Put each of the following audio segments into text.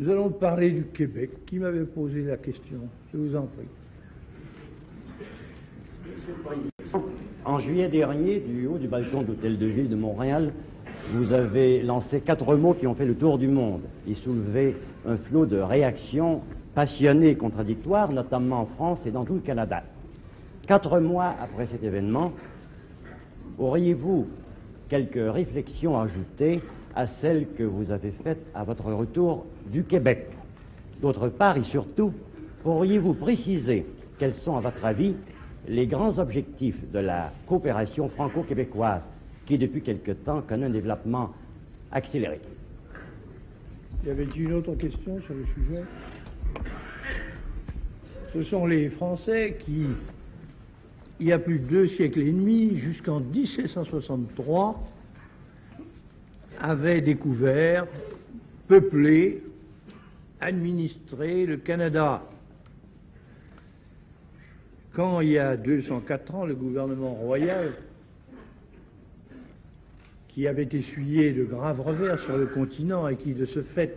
Nous allons parler du Québec. Qui m'avait posé la question? Je vous en prie. Monsieur le Président, en juillet dernier, du haut du balcon de l'Hôtel de Ville de Montréal, vous avez lancé 4 mots qui ont fait le tour du monde et soulevé un flot de réactions passionnées et contradictoires, notamment en France et dans tout le Canada. 4 mois après cet événement, auriez-vous quelques réflexions à ajouter à celles que vous avez faites à votre retour du Québec? D'autre part, et surtout, pourriez-vous préciser quels sont, à votre avis, les grands objectifs de la coopération franco-québécoise qui, depuis quelque temps, connaît un développement accéléré? Y avait-il une autre question sur le sujet? Ce sont les Français qui, il y a plus de 2 siècles et demi, jusqu'en 1763, avaient découvert, peuplé, administré le Canada. Quand, il y a 204 ans, le gouvernement royal, qui avait essuyé de graves revers sur le continent et qui, de ce fait,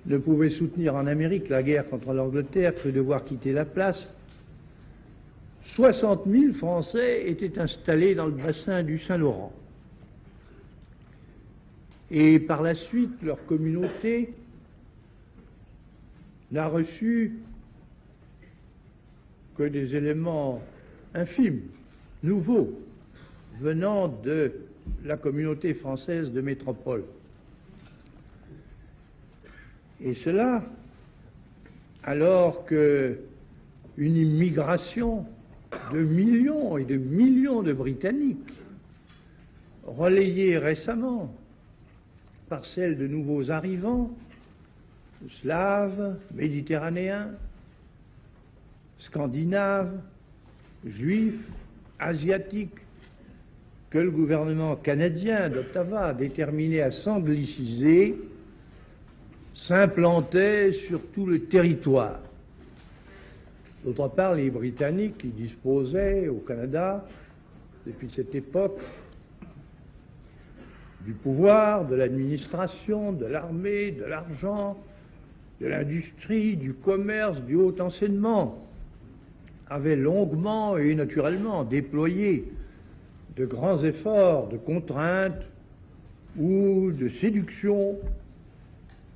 ne pouvait soutenir en Amérique la guerre contre l'Angleterre, crut devoir quitter la place, 60 000 Français étaient installés dans le bassin du Saint-Laurent. Et par la suite, leur communauté n'a reçu que des éléments infimes, nouveaux, venant de la communauté française de métropole. Et cela, alors qu'une immigration de millions et de millions de Britanniques, relayée récemment par celle de nouveaux arrivants, slaves, méditerranéens, scandinaves, juifs, asiatiques, que le gouvernement canadien d'Ottawa, déterminé à s'angliciser, s'implantait sur tout le territoire. D'autre part, les Britanniques qui disposaient au Canada, depuis cette époque, du pouvoir, de l'administration, de l'armée, de l'argent, de l'industrie, du commerce, du haut enseignement, avaient longuement et naturellement déployé de grands efforts de contrainte ou de séduction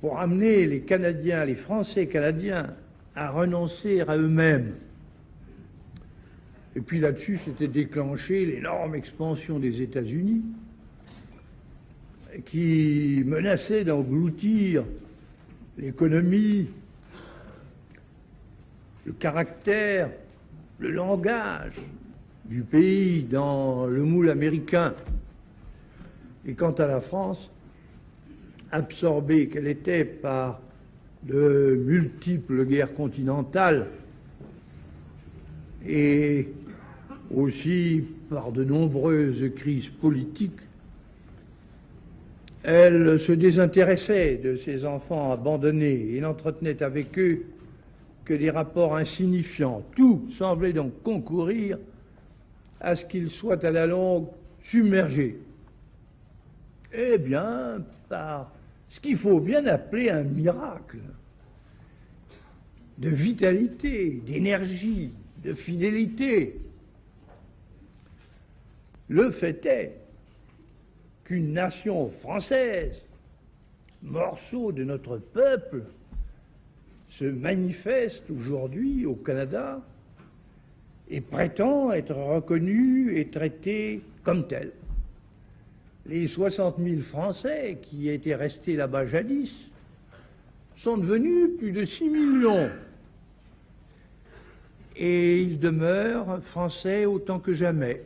pour amener les Canadiens, les Français canadiens, à renoncer à eux-mêmes. Et puis là-dessus s'était déclenchée l'énorme expansion des États-Unis qui menaçait d'engloutir l'économie, le caractère, le langage du pays dans le moule américain. Et quant à la France, absorbée qu'elle était par de multiples guerres continentales et aussi par de nombreuses crises politiques, elle se désintéressait de ses enfants abandonnés et n'entretenait avec eux que des rapports insignifiants. Tout semblait donc concourir à ce qu'ils soient à la longue submergés. Eh bien, par ce qu'il faut bien appeler un miracle de vitalité, d'énergie, de fidélité. Le fait est qu'une nation française, morceau de notre peuple, se manifeste aujourd'hui au Canada et prétend être reconnue et traitée comme telle. Les 60 000 Français qui étaient restés là-bas jadis sont devenus plus de 6 millions. Et ils demeurent Français autant que jamais.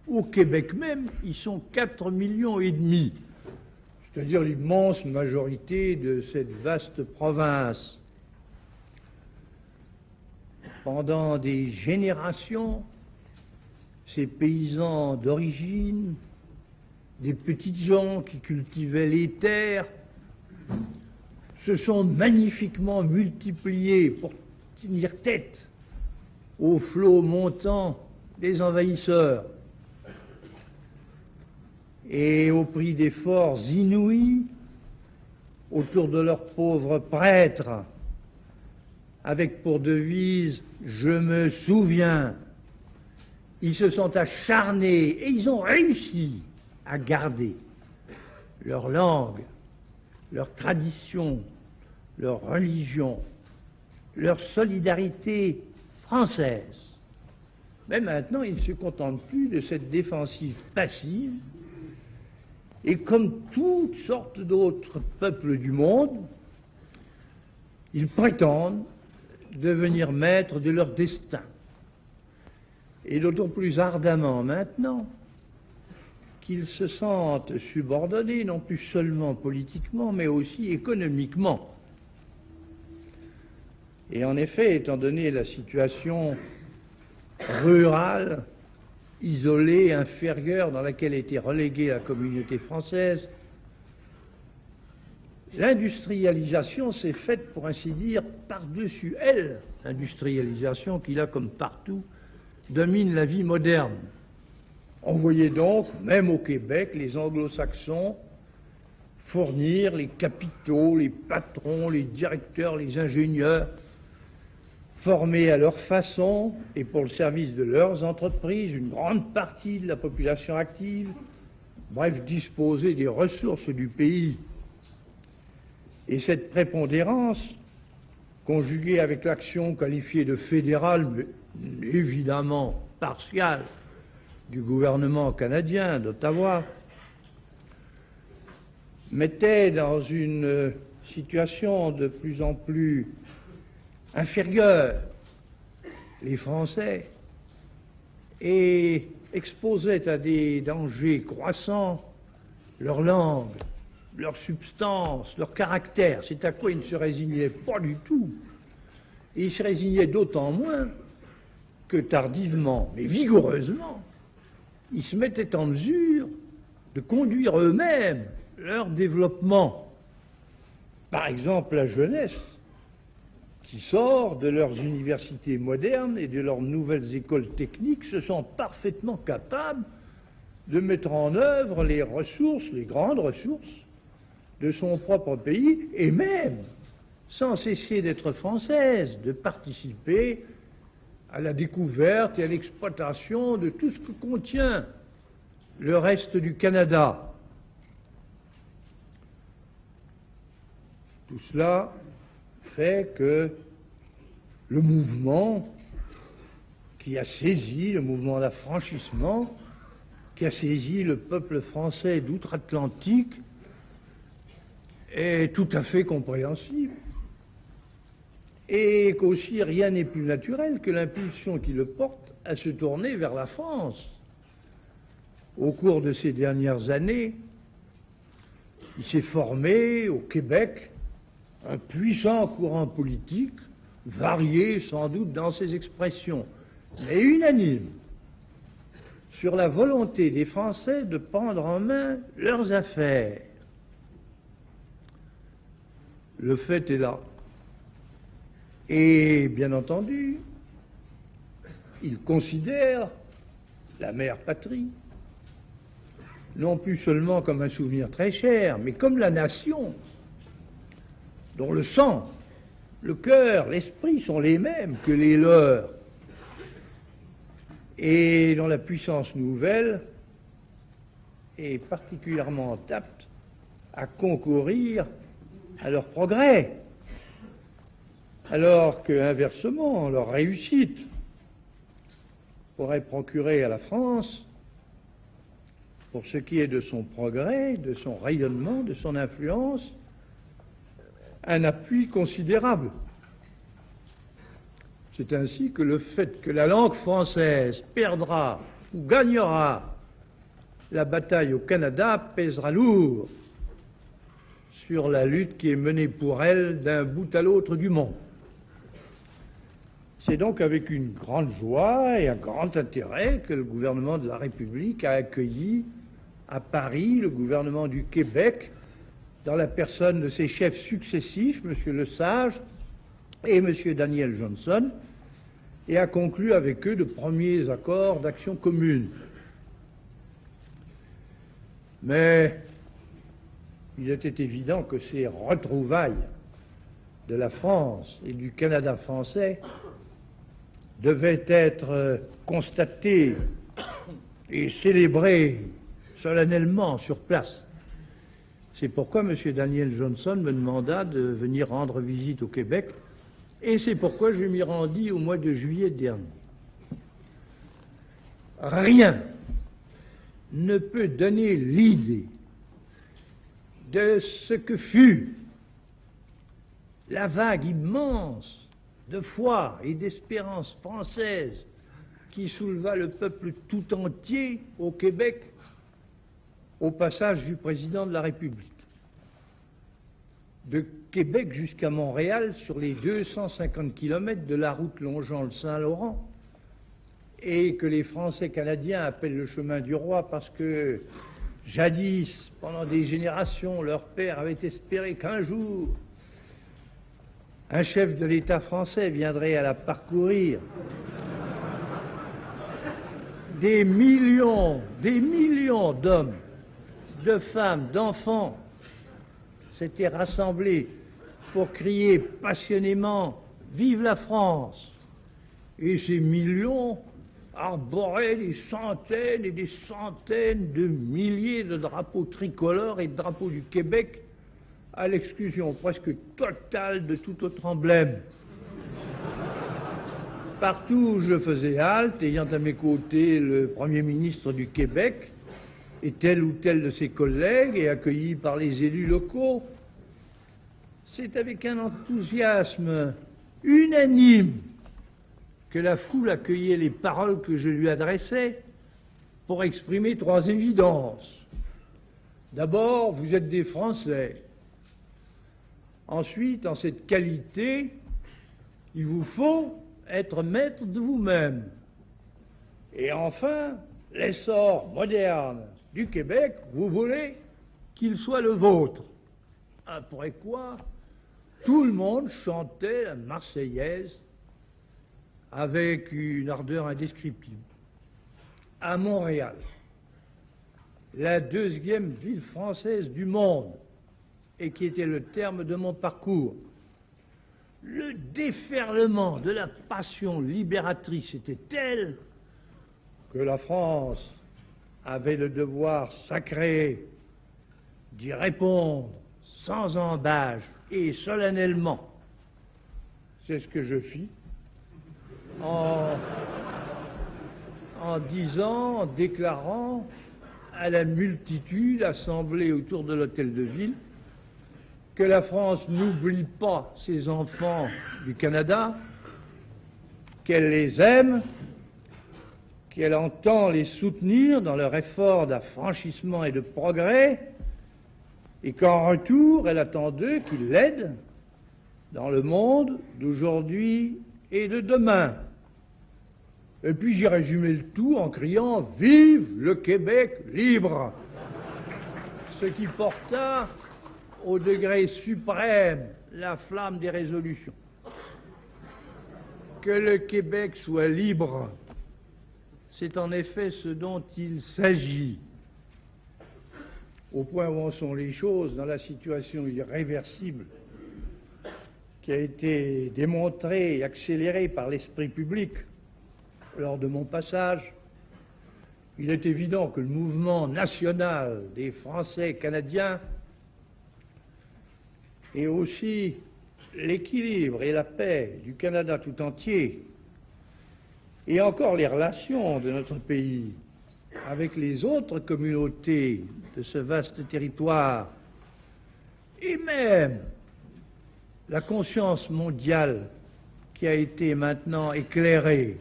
Au Québec même, ils sont 4,5 millions, c'est-à-dire l'immense majorité de cette vaste province. Pendant des générations, ces paysans d'origine, des petites gens qui cultivaient les terres, se sont magnifiquement multipliés pour tenir tête au flot montant des envahisseurs. Et au prix d'efforts inouïs, autour de leurs pauvres prêtres, avec pour devise « Je me souviens ». Ils se sont acharnés et ils ont réussi à garder leur langue, leur tradition, leur religion, leur solidarité française. Mais maintenant, ils ne se contentent plus de cette défensive passive et comme toutes sortes d'autres peuples du monde, ils prétendent devenir maîtres de leur destin. Et d'autant plus ardemment maintenant qu'ils se sentent subordonnés, non plus seulement politiquement, mais aussi économiquement. Et en effet, étant donné la situation rurale, isolée, inférieure, dans laquelle était reléguée la communauté française, l'industrialisation s'est faite, pour ainsi dire, par-dessus elle, l'industrialisation qui, là comme partout, domine la vie moderne. On voyait donc, même au Québec, les anglo-saxons fournir les capitaux, les patrons, les directeurs, les ingénieurs, formés à leur façon et pour le service de leurs entreprises, une grande partie de la population active, bref, disposer des ressources du pays. Et cette prépondérance, conjuguée avec l'action qualifiée de fédérale, mais évidemment partiale, du gouvernement canadien d'Ottawa, mettait dans une situation de plus en plus inférieure les Français et exposait à des dangers croissants leur langue, leur substance, leur caractère. C'est à quoi ils ne se résignaient pas du tout. Et ils se résignaient d'autant moins que tardivement, mais vigoureusement, ils se mettaient en mesure de conduire eux-mêmes leur développement. Par exemple, la jeunesse qui sort de leurs universités modernes et de leurs nouvelles écoles techniques se sent parfaitement capables de mettre en œuvre les ressources, les grandes ressources de son propre pays et même, sans cesser d'être française, de participer à la découverte et à l'exploitation de tout ce que contient le reste du Canada. Tout cela fait que le mouvement qui a saisi, le mouvement d'affranchissement, qui a saisi le peuple français d'outre-Atlantique est tout à fait compréhensible. Et qu'aussi rien n'est plus naturel que l'impulsion qui le porte à se tourner vers la France. Au cours de ces dernières années, il s'est formé au Québec un puissant courant politique, varié sans doute dans ses expressions, mais unanime, sur la volonté des Français de prendre en main leurs affaires. Le fait est là. Et bien entendu, ils considèrent la mère patrie non plus seulement comme un souvenir très cher, mais comme la nation dont le sang, le cœur, l'esprit sont les mêmes que les leurs et dont la puissance nouvelle est particulièrement apte à concourir à leur progrès, alors que, inversement, leur réussite pourrait procurer à la France, pour ce qui est de son progrès, de son rayonnement, de son influence, un appui considérable. C'est ainsi que le fait que la langue française perdra ou gagnera la bataille au Canada pèsera lourd sur la lutte qui est menée pour elle d'un bout à l'autre du monde. C'est donc avec une grande joie et un grand intérêt que le gouvernement de la République a accueilli à Paris le gouvernement du Québec dans la personne de ses chefs successifs, M. Lesage et M. Daniel Johnson, et a conclu avec eux de premiers accords d'action commune. Mais il était évident que ces retrouvailles de la France et du Canada français devaient être constatées et célébrées solennellement sur place. C'est pourquoi M. Daniel Johnson me demanda de venir rendre visite au Québec, et c'est pourquoi je m'y rendis au mois de juillet dernier. Rien ne peut donner l'idée de ce que fut la vague immense de foi et d'espérance française qui souleva le peuple tout entier au Québec au passage du président de la République. De Québec jusqu'à Montréal, sur les 250 kilomètres de la route longeant le Saint-Laurent, et que les Français canadiens appellent le chemin du roi parce que jadis, pendant des générations, leur père avait espéré qu'un jour, un chef de l'État français viendrait à la parcourir. Des millions d'hommes, de femmes, d'enfants s'étaient rassemblés pour crier passionnément « Vive la France !» Et ces millions arboraient des centaines et des centaines de milliers de drapeaux tricolores et de drapeaux du Québec, à l'exclusion presque totale de tout autre emblème. Partout où je faisais halte, ayant à mes côtés le Premier ministre du Québec et tel ou tel de ses collègues et accueillis par les élus locaux, c'est avec un enthousiasme unanime que la foule accueillait les paroles que je lui adressais pour exprimer trois évidences. D'abord, vous êtes des Français. Ensuite, en cette qualité, il vous faut être maître de vous-même. Et enfin, l'essor moderne du Québec, vous voulez qu'il soit le vôtre. Après quoi, tout le monde chantait la Marseillaise avec une ardeur indescriptible. À Montréal, la deuxième ville française du monde, et qui était le terme de mon parcours, le déferlement de la passion libératrice était tel que la France avait le devoir sacré d'y répondre sans embâche et solennellement. C'est ce que je fis en disant, en déclarant à la multitude assemblée autour de l'hôtel de ville que la France n'oublie pas ses enfants du Canada, qu'elle les aime, qu'elle entend les soutenir dans leur effort d'affranchissement et de progrès, et qu'en retour, elle attend d'eux qu'ils l'aident dans le monde d'aujourd'hui et de demain. Et puis j'ai résumé le tout en criant « Vive le Québec libre !» ce qui porta au degré suprême la flamme des résolutions. Que le Québec soit libre, c'est en effet ce dont il s'agit. Au point où en sont les choses, dans la situation irréversible qui a été démontrée et accélérée par l'esprit public lors de mon passage, il est évident que le mouvement national des Français canadiens et aussi l'équilibre et la paix du Canada tout entier, et encore les relations de notre pays avec les autres communautés de ce vaste territoire, et même la conscience mondiale qui a été maintenant éclairée,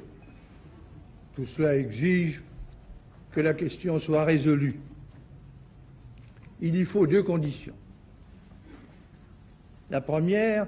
tout cela exige que la question soit résolue. Il y faut deux conditions. La première,